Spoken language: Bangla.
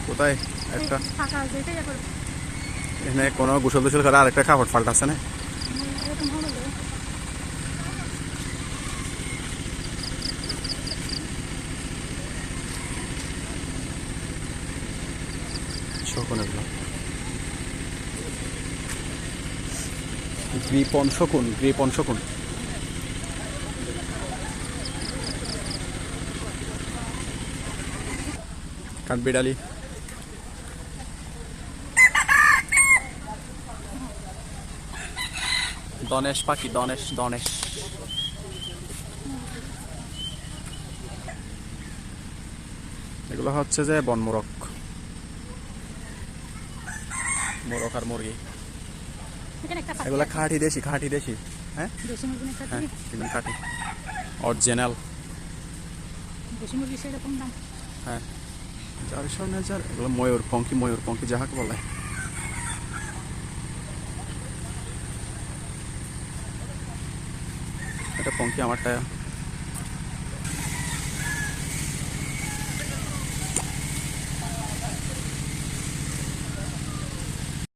কোথায় একটা এখানে কোনো গোসল টোসল করে আরেকটা কাপড় পাল্টাচ্ছে না। শকুন এগুলো গ্রিপন শকুন কাঠবিড়ালি দনেশ পাখি দনেশ এগুলো হচ্ছে যে বনমোরক আর মুরগি এগুলো খাঁটি দেশি হ্যাঁ হ্যাঁ একদম খাঁটি অরিজিনাল হ্যাঁ 4,000 এগুলো ময়ূরপঙ্খী যাহাকে বলে। এটা পঙ্খী আমারটা